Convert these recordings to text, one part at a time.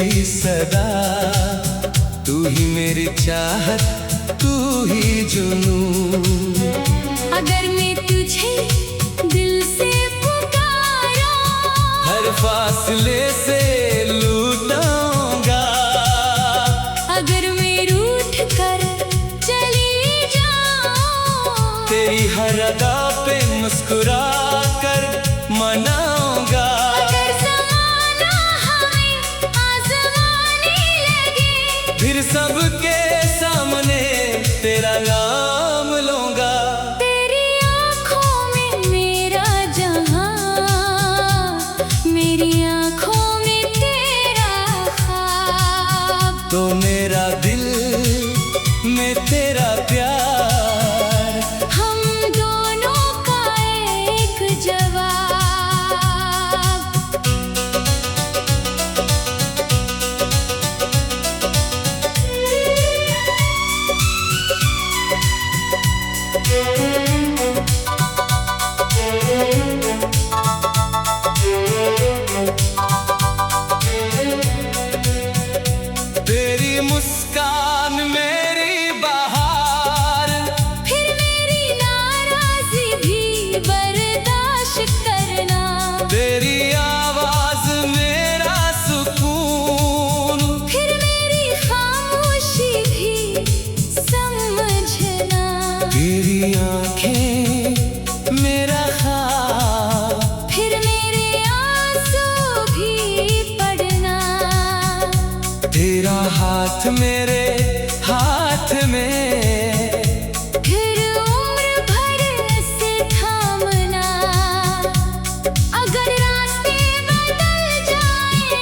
मेरी सदा, तू ही मेरी चाहत, तू ही जुनून। अगर मैं तुझे दिल से पुकारा, हर फासले से लूटाऊंगा। अगर मैं रूठ कर चली जाऊं, तेरी हर अदा पे मुस्कुरा कर मनाऊंगा। अगर ज़माना हमें आज़माने लगे, फिर सबके सामने तेरा नाम लूंगा। तेरी आँखों में मेरा जहां, मेरी आँखों में तेरा ख्वाब। तो मेरा दिल में तेरा प्यार, हम दोनों का एक जवाब। तेरी मुस्कान मेरी बहार, फिर मेरी नाराज़ी भी बर्दाश्त करना। तेरी आवाज मेरा सुकून, फिर मेरी खामोशी भी समझना। तेरी आंखें मेरा ख्वाब, फिर मेरे आंसू भी पढ़ना। तेरा हाथ मेरे हाथ में, फिर उम्र भर से थामना। अगर रास्ते बदल जाए,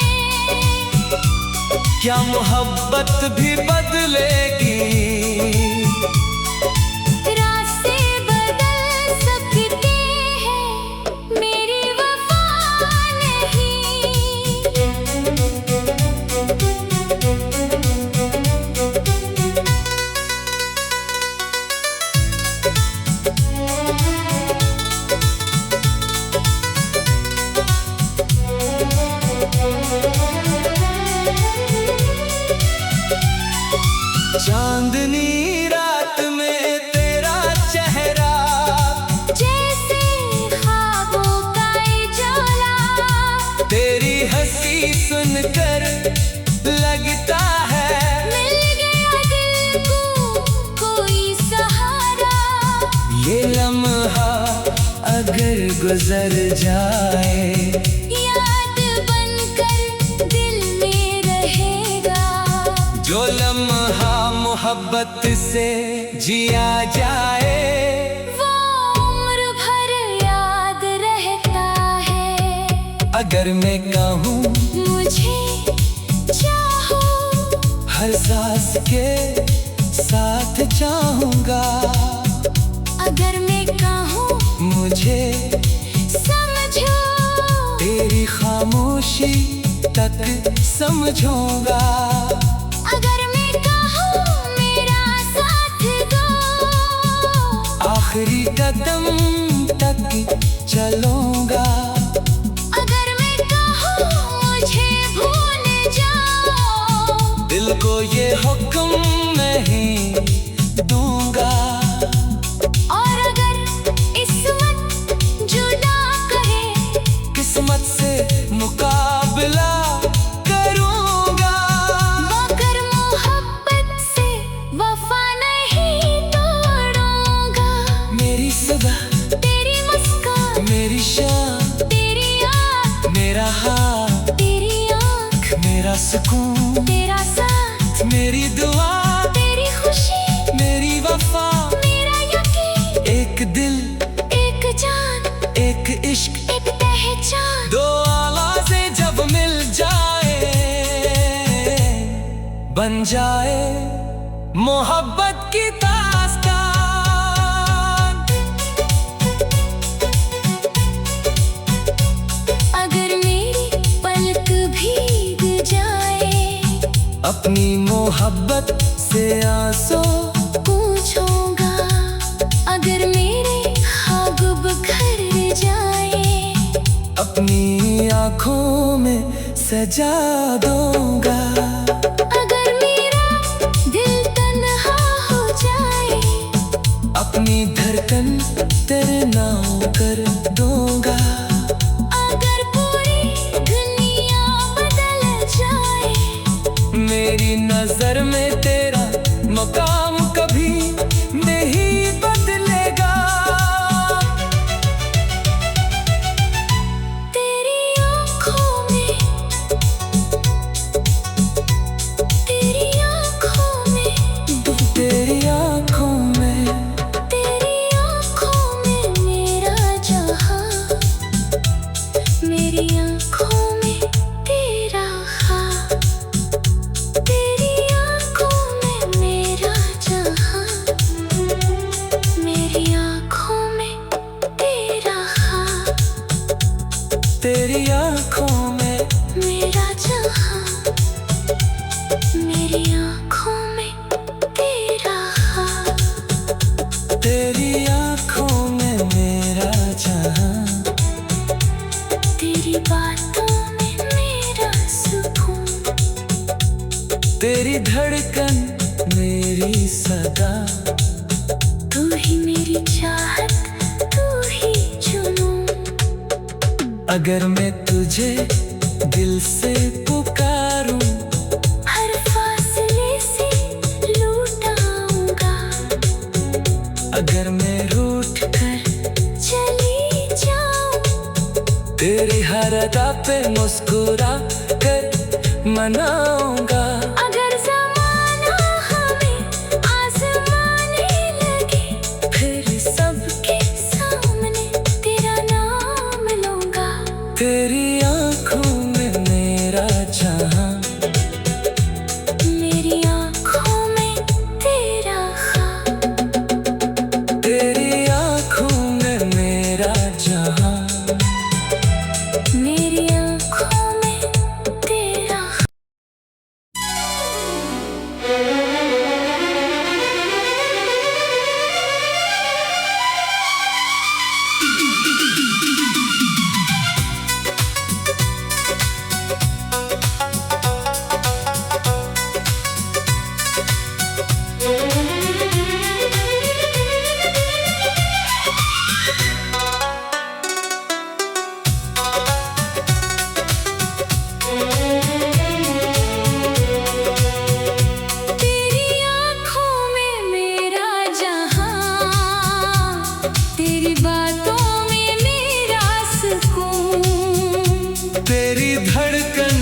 क्या मोहब्बत भी बदलेगी? रास्ते बदल सकते हैं, मेरी वफा नहीं। चांदनी रात में तेरा चेहरा, जैसे ख्वाबों का उजाला। तेरी हंसी सुनकर लगता है मिल गया दिल को कोई सहारा। ये लम्हा अगर गुजर जाए, याद बनकर दिल में रहेगा। जो लम्हा मोहब्बत से जिया जाए, वो उम्र भर याद रहता है। अगर मैं कहूँ मुझे चाहो, हर सांस के साथ चाहूँगा। अगर मैं कहूँ मुझे समझो, तेरी खामोशी तक समझूंगा। अगर मैं कहूँ मेरा साथ दो, आखिरी कदम तक चलूंगा। अगर मैं कहूँ मुझे भूल जाओ, दिल को ये हुक्म नहीं दूंगा। और अगर किस्मत जुदा करे, किस्मत से मुकाबला करूंगा। मगर मोहब्बत से वफा नहीं तोड़ूंगा। मेरी सदा, तेरी मुस्कान, मेरी शान, तेरी आँख, मेरा हाथ, तेरी आँख, मेरा सुकून, तेरा साथ, मेरी दुआ, तेरी खुशी, मेरी वफा। मेरा यकीन, एक दिल, एक जान, एक इश्क, एक पहचान। दो आवाज़ें जब मिल जाए, बन जाए मोहब्बत की दास्तान। अगर मेरी पलक भीग जाए, अपनी मोहब्बत से आंसू पूछूंगा। अगर मेरे ख्वाब बिखर जाए, अपनी आँखों में सजा दूंगा। धड़कन तेरे नाम कर दूंगा। अगर पूरी दुनिया बदल जाए, मेरी नजर में तेरा मकाम कभी नहीं बदलेगा। तेरी आँखों में, तेरी आँखों में, तेरी आँखों में, तेरी आँखों में मेरा जहां, मेरी आँखों में तेरा ख्वाब। तेरी आँखों में मेरा जहां, मेरी आँखों में तेरा ख्वाब। तेरी आँखों में मेरा जहां, मेरी आँखों में तेरा ख्वाब। तेरी आँखों में मेरा जहां, तेरी बातों में मेरा सुकून। तेरी धड़कन मेरी सदा। तू ही मेरी चाहत, तू ही जुनून। अगर मैं तुझे दिल से पुकारूं, हर फासले से लूट आऊंगा। अगर मैं रूठ कर चली जाऊं, तेरी हर अदा पे मुस्कुरा कर मनाऊंगा। अगर ज़माना हमें आज़माने लगे, फिर सबके सामने तेरा नाम लूंगा। तेरी आँखों में मेरा जहां, मेरी आँखों में तेरा ख्वाब। तेरी आँखों में मेरा जहां। मेरी आँखों में तेरा तेरी आँखों में मेरा जहां, तेरी बातों में मेरा सुकून। तेरी धड़कन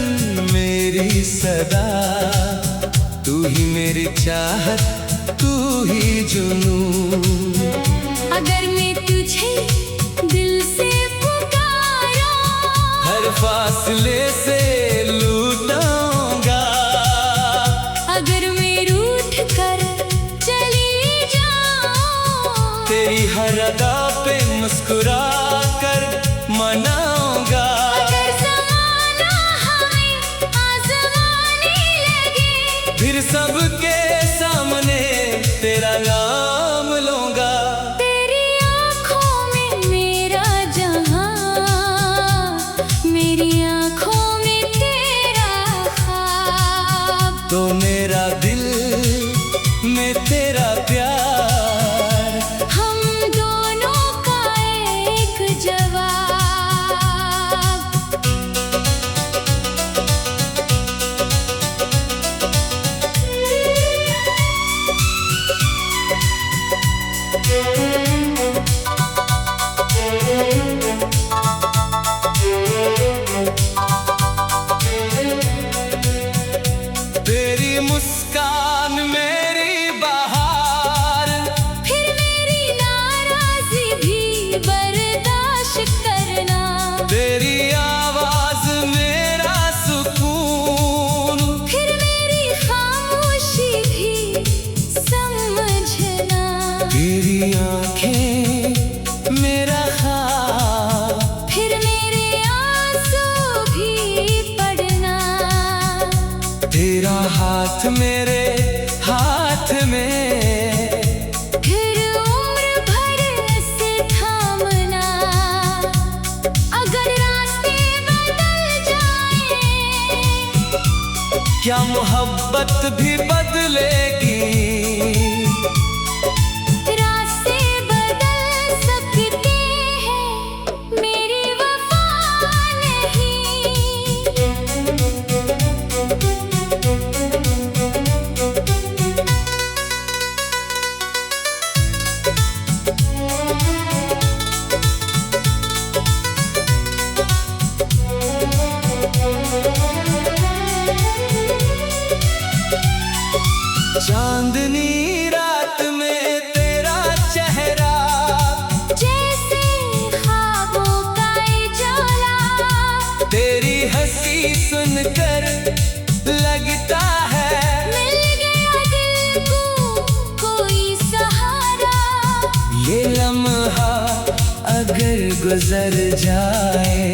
मेरी सदा। तू ही मेरी चाहत, तू ही जुनून। अगर मैं तुझे दिल से पुकारा, हर फासले से लूटाऊंगा। अगर मैं रूठ कर चली जाऊं, तेरी हर अदा पे मुस्कुरा कर मनाऊंगा। अगर ज़माना हमें आज़माने लगे, फिर सबके सामने तेरा नाम लूंगा। तेरी आँखों में मेरा जहां, मेरी आँखों में तेरा ख्वाब। तो मेरा दिल में तेरा प्यार, हम दोनों का एक जवाब। तेरी मुस्कान मेरी बहार। फिर मेरी नाराज़ी भी बर्दाश्त करना। तेरी आवाज मेरा सुकून। फिर मेरी खामोशी भी समझना। तेरी आँखें मेरा ख्वाब। फिर मेरे आंसू भी पढ़ना। तेरा हाथ मेरे हाथ में। फिर उम्र भर से थामना। अगर रास्ते बदल जाए, क्या मोहब्बत भी बदलेगी? रास्ते बदल गुजर जाए,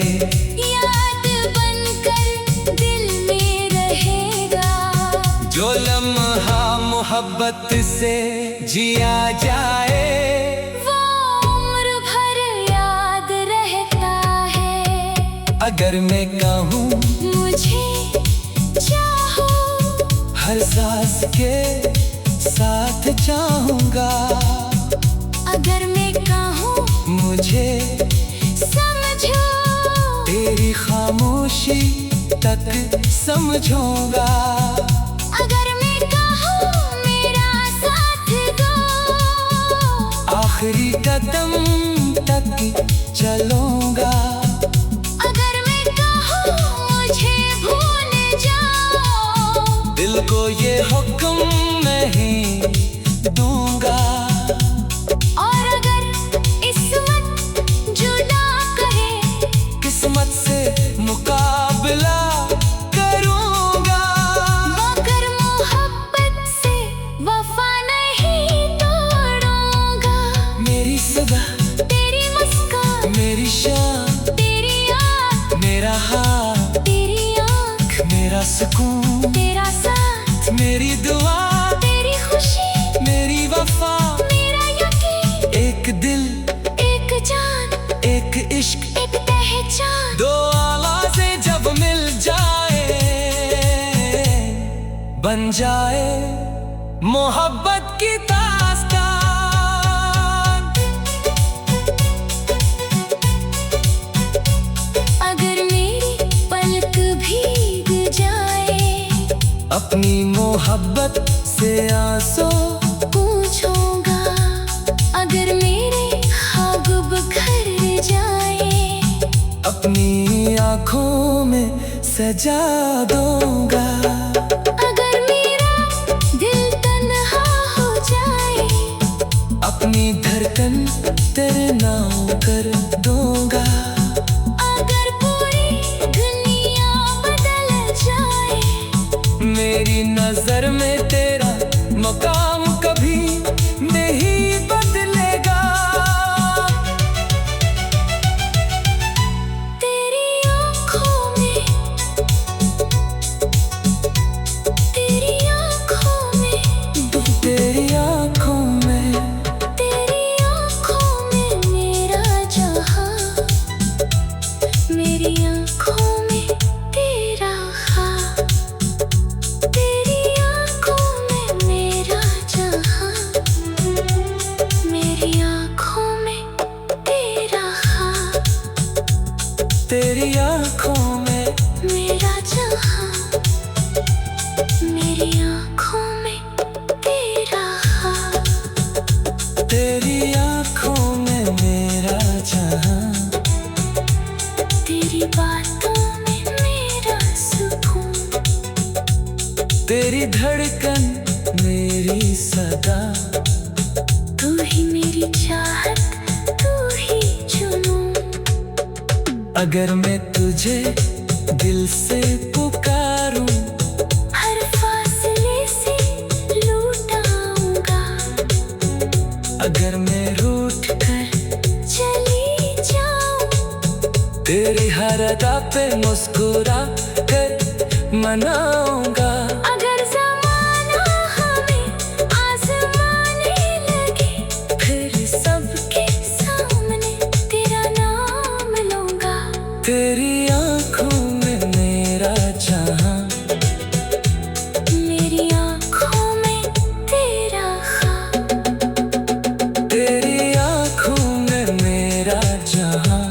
याद बनकर दिल में रहेगा। जो लम्हा मोहब्बत से जिया जाए, वो उम्र भर याद रहता है। अगर मैं कहूँ मुझे चाहो, हर सांस के साथ चाहूँगा। अगर मैं कहूँ मुझे समझो, तेरी खामोशी तक समझूंगा। अगर मैं कहूँ मेरा साथ दो, आखिरी कदम तक चलूंगा। अगर मैं कहूँ मुझे भूल जाओ, दिल को ये हुक्म नहीं दूंगा। और अगर किस्मत जुदा करे, किस्मत से मुकाबला करूंगा। मगर मोहब्बत से वफा नहीं तोड़ूंगा। मेरी सदा, तेरी मुस्कान, मेरी शान, तेरी आँख, मेरा हाथ, तेरी आँख, मेरा सुकून, तेरा साथ, मेरी दुआ, तेरी खुशी, मेरी वफा, मेरा यकीन। एक दिल, एक जान, एक इश्क, एक पहचान। दो आवाज़ें जब मिल जाए, बन जाए मोहब्बत की दास्तान। अगर मेरी पलक भीग जाए, अपनी मोहब्बत से आंसू पूछूंगा। अगर मेरे ख्वाब बिखर जाए, अपनी आँखों में सजा दूंगा। अगर मेरा दिल तन्हा हो जाए, अपनी धड़कन तेरे नाम कर दूंगा। अगर पूरी दुनिया बदल जाए, मेरी नजर में तेरा मकाम कभी नहीं बदलेगा। तेरी आँखों में, तेरी आँखों में, तेरी आँखों में, तेरी आँखों में मेरा जहां, मेरी आँखों में तेरा ख्वाब, तेरी आँखों में मेरा जहां, मेरी आँखों में तेरा ख्वाब, तेरी आँखों में, मेरा जहां, मेरी आँखों में तेरा ख्वाब। तेरी आँखों में मेरा जहां, तेरी बातों में मेरा सुकून, तेरी धड़कन मेरी सदा। तू ही मेरी चाहत, तू ही जुनून। अगर मैं तुझे दिल से पुकारूं, हर फासले से लौटाऊंगा। अगर मैं रूठ कर चली जाऊं, तेरी हर अदा पे मुस्कुरा कर मनाऊंगा। अगर ज़माना हमें आज़माने लगे, फिर सबके सामने तेरा नाम लूंगा। तेरी आँखों में मेरा जहां, मेरी आँखों में तेरा ख्वाब, तेरी आँखों में मेरा जहां।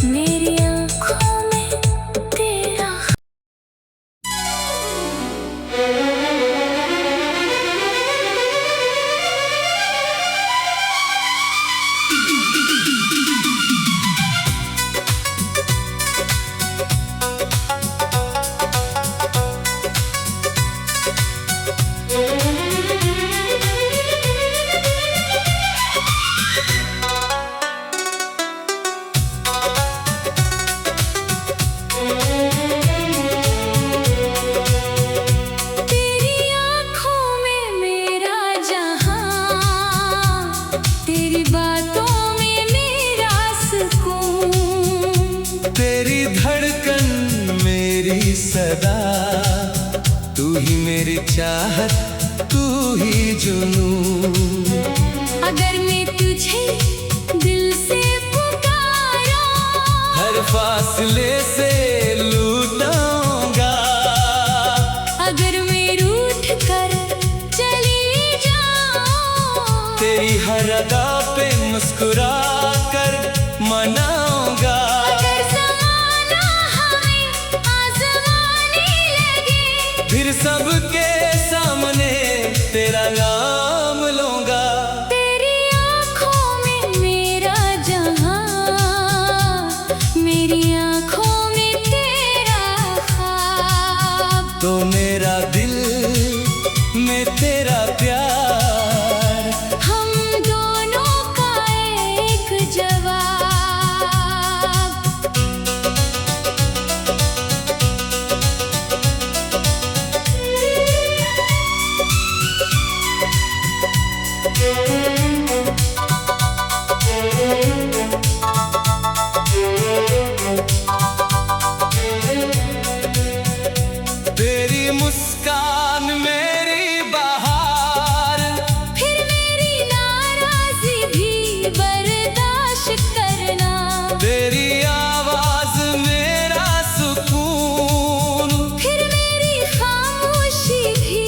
मेरी आँखों में तेरा ख्वाब। सदा, तू ही मेरी चाहत, तू ही जुनून। अगर मैं तुझे दिल से पुकारा, हर फासले से लूटाऊंगा। अगर मैं रूठ कर चली जाऊं, तेरी हर अदा पे मुस्कुरा कर मनाऊंगा। अगर ज़माना हमें आज़माने लगे, फिर सबके सामने तेरा नाम लूंगा। तेरी आँखों में मेरा जहां, मेरी आँखों में तेरा ख्वाब। तो मेरा दिल में तेरा प्यार, हम दोनों का एक जवाब। तेरी मुस्कान मेरी बहार, फिर मेरी नाराज़ी भी बर्दाश्त करना। तेरी आवाज मेरा सुकून, फिर मेरी खामोशी भी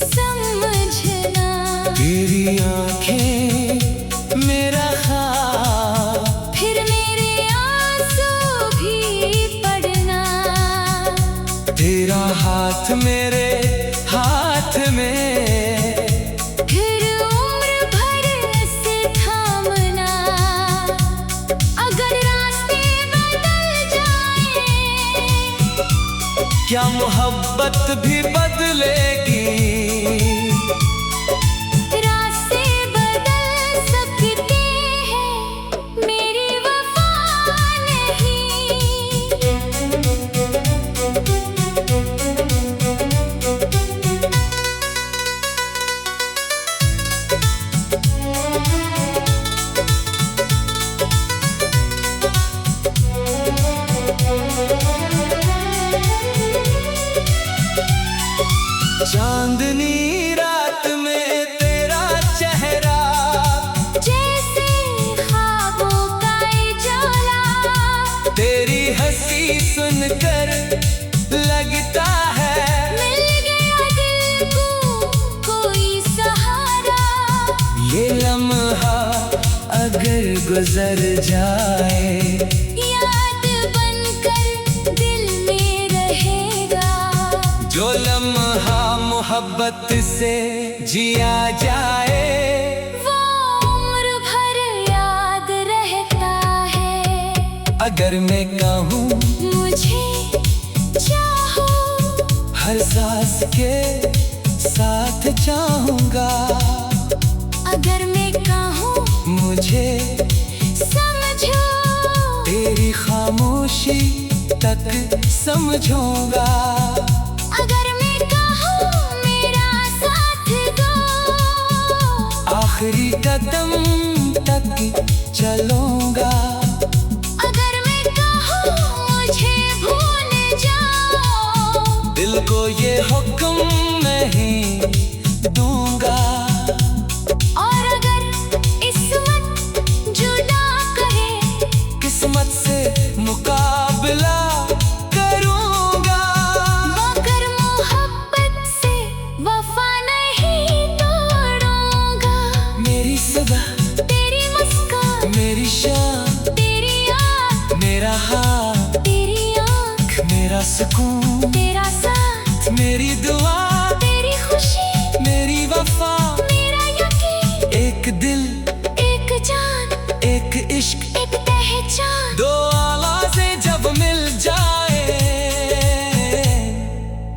समझना। तेरी आंखें मेरा ख्वाब, फिर मेरे आंसू भी पढ़ना। तेरा हाथ मेरे हाथ में, फिर उम्र भर से थामना। अगर रास्ते बदल जाए, क्या मोहब्बत भी बदलेगी? रास्ते बदल सकते हैं, मेरी वफा नहीं। चांदनी रात में तेरा चेहरा, जैसे ख्वाबों का उजाला। तेरी हंसी सुनकर लगता है मिल गया दिल को कोई सहारा। ये लम्हा अगर गुजर जाए, याद बनकर दिल में रहेगा। जो लम्हा मोहब्बत से जिया जाए, वो उम्र भर याद रहता है। अगर मैं कहूँ मुझे चाहो, हर सांस के साथ चाहूँगा। अगर मैं कहूँ मुझे समझो, तेरी खामोशी तक समझूंगा। अगर मैं कहूँ मेरा साथ दो, आखिरी कदम तक चलूंगा। अगर मैं कहूँ मुझे भूल जाओ, दिल को ये हुक्म नहीं दूंगा। और अगर किस्मत जुदा करे, किस्मत से मुकाबला करूंगा। मगर मोहब्बत से वफा नहीं तोड़ूंगा। मेरी सुबह, तेरी मुस्कान, मेरी शाम, तेरी आँख, मेरा हाथ, तेरी आँख, मेरा सुकून, तेरा साथ, मेरी दुआ, तेरी खुशी, मेरी वफा। मेरा यकीन, एक दिल, एक जान, एक इश्क, एक पहचान। दो आवाज़ें जब मिल जाए,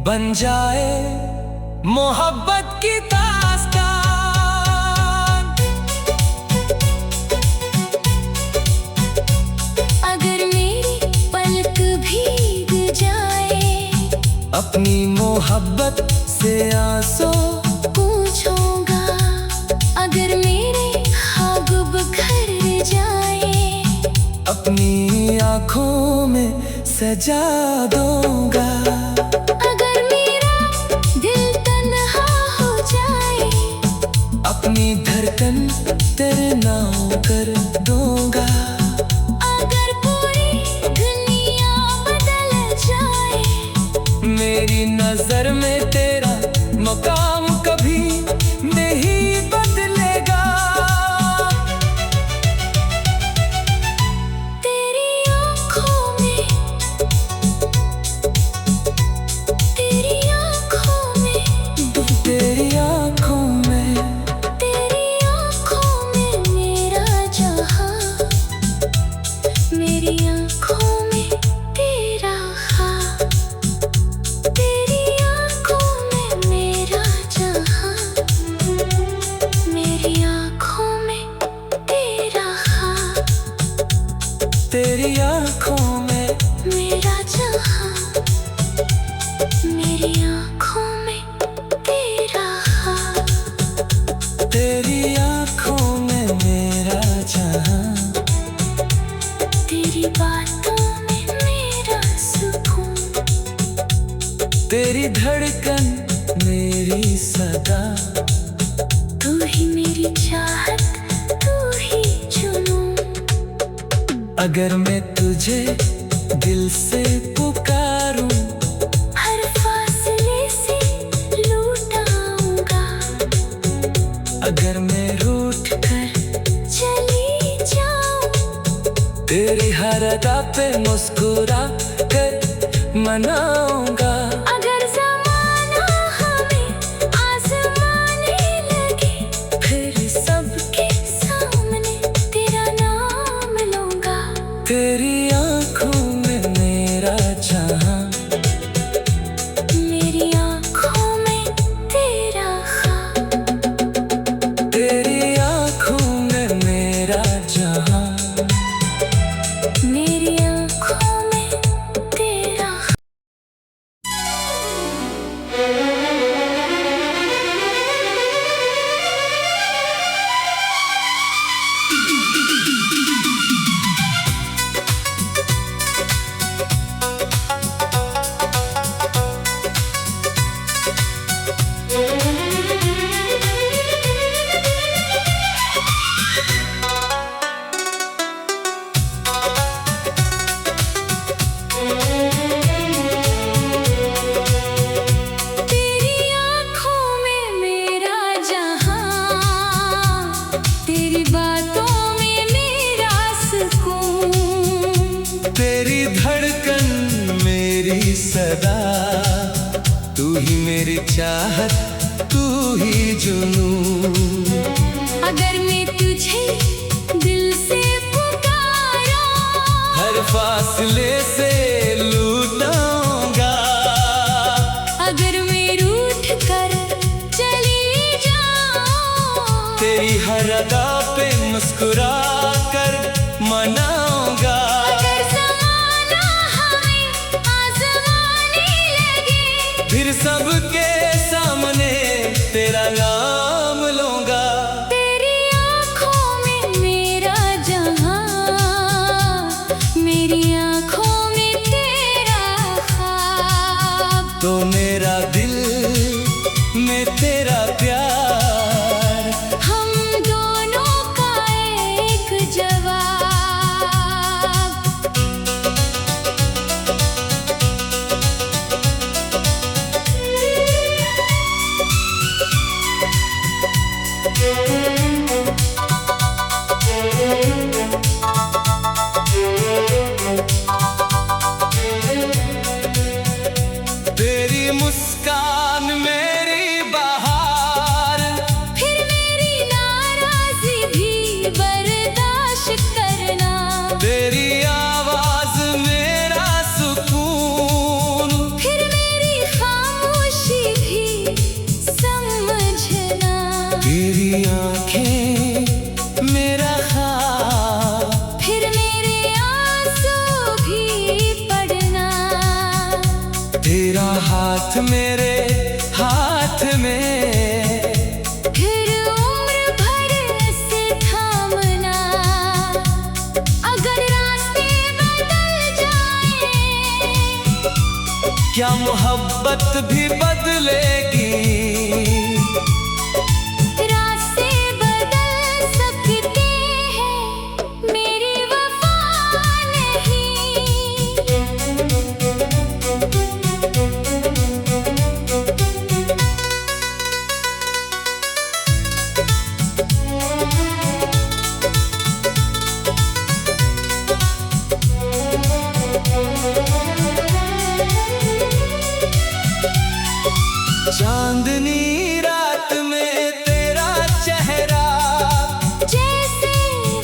बन जाए मोहब्बत की दास्तान। अगर मेरी पलक भीग जाए, अपनी मोहब्बत से आंसू पूछूंगा। अगर मेरे ख्वाब बिखर जाए, अपनी आँखों में सजा दूंगा। अपनी धड़कन तेरे नाम कर दूंगा। अगर पूरी दुनिया बदल जाए, मेरी नजर में तेरा मकाम कभी नहीं बदलेगा। तेरी आँखों में, तेरी आँखों में, तेरी आँखों में, तेरी आँखों में मेरा जहां, मेरी आँखों में तेरा ख्वाब, तेरी आँखों में मेरा जहां, मेरी आँखों में तेरा ख्वाब, तेरी आँखों में मेरा जहां, मेरी आँखों में तेरा ख्वाब। तेरी आँखों में मेरा जहां, तेरी बातों में मेरा सुकून, तेरी धड़कन मेरी सदा। तू ही मेरी चाहत, तू ही जुनून। अगर मैं तुझे दिल से पुकारूं, हर फासले से लूट आऊंगा। अगर मैं रूठ कर चली जाऊं, तेरी हर अदा पे मुस्कुरा कर मनाऊंगा। अगर ज़माना हमें आज़माने लगे, फिर सबके सामने तेरा नाम लूंगा। तेरी आँखों में मेरा जहां, मेरी आँखों में तेरा ख्वाब, तेरी आँखों में मेरा जहां। मेरी आँखों में तेरा तेरी आँखों में मेरा जहां, तेरी बातों में मेरा सुकून। तेरी धड़कन मेरी सदा। तू ही मेरी चाहत, तू ही जुनून। अगर मैं तुझे दिल से पुकारा, हर फासले से लूटाऊंगा। अगर मैं रूठ कर चली जाऊं, तेरी हर अदा पे मुस्कुरा कर मनाऊंगा। अगर ज़माना हमें आज़माने लगे, फिर सबके सामने तेरा नाम लूंगा। तेरी आँखों में मेरा जहां, मेरी आँखों में तेरा ख्वाब। तो मेरा दिल में तेरा प्यार, हम दोनों का एक जवाब। तेरी मुस्कान मेरी बहार, फिर मेरी नाराज़ी भी बर्दाश्त करना। तेरी आवाज मेरा सुकून। फिर मेरी खामोशी भी समझना। तेरी आँखें मेरा ख्वाब, फिर मेरे आंसू भी पढ़ना। तेरा हाथ मेरे हाथ में। फिर उम्र भर से थामना। अगर रास्ते बदल जाए, क्या मोहब्बत भी बदलेगी? रास्ते चांदनी रात में तेरा चेहरा जैसे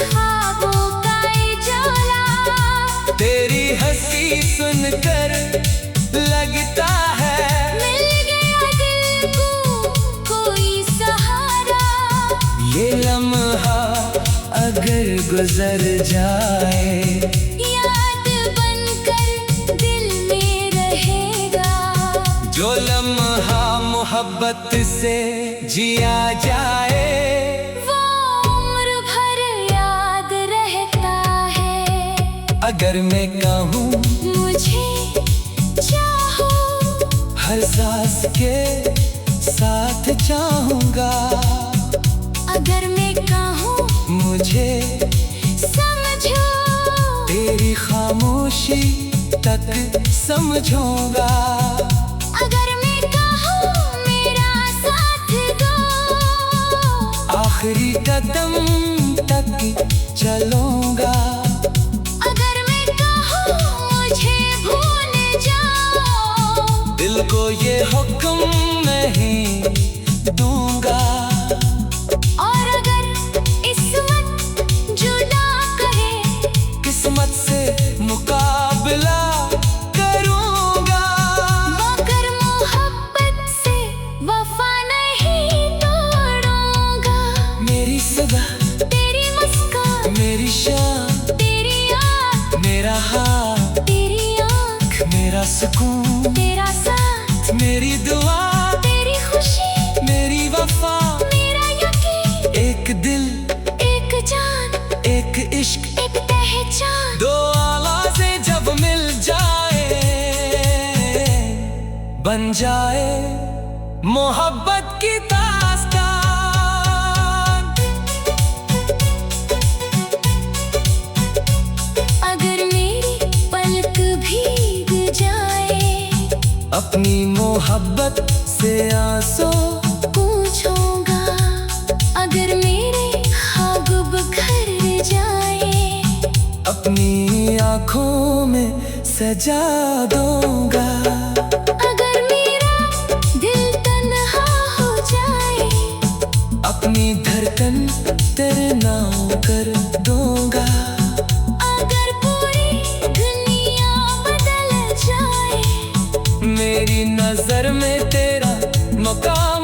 ख्वाबों का उजाला, तेरी हंसी सुनकर लगता है मिल गया दिल को कोई सहारा। ये लम्हा अगर गुजर जाए याद बनकर दिल में रहेगा, जो लम्हा मोहब्बत से जिया जाए वो उम्र भर याद रहता है। अगर मैं कहूँ मुझे चाहो, हर सांस के साथ चाहूँगा, अगर मैं कहूँ मुझे समझो, तेरी खामोशी तक समझूंगा। अगर मैं कहूँ मेरा साथ दो, आखिरी कदम तक चलूंगा। अगर मैं कहूँ मुझे भूल जाओ, दिल को ये हुक्म नहीं दूंगा। और अगर किस्मत जुदा करे, किस्मत से मुकाबला करूंगा। मगर मोहब्बत से वफा नहीं तोड़ूंगा। मेरी सुबह, तेरी मुस्कान, मेरी शाम, तेरी याद, मेरा हाथ, तेरी आँख, मेरा सुकून, तेरा साथ, मेरी दुआ, तेरी खुशी, मेरी वफा। मेरा यकीन, एक दिल, एक जान, एक इश्क, एक पहचान। दो आवाज़ें जब मिल जाए बन जाए मोहब्बत की दास्तान। अगर मेरी पलक भीग जाए, अपनी मोहब्बत से आंसू पूछूंगा। अगर मेरे ख्वाब बिखर जाए, अपनी आँखों में सजा दूंगा। अगर मेरा दिल तन्हा हो जाए, अपनी धड़कन तेरे नाम कर दूंगा। अगर पूरी दुनिया बदल जाए, मेरी नजर में तेरा मकाम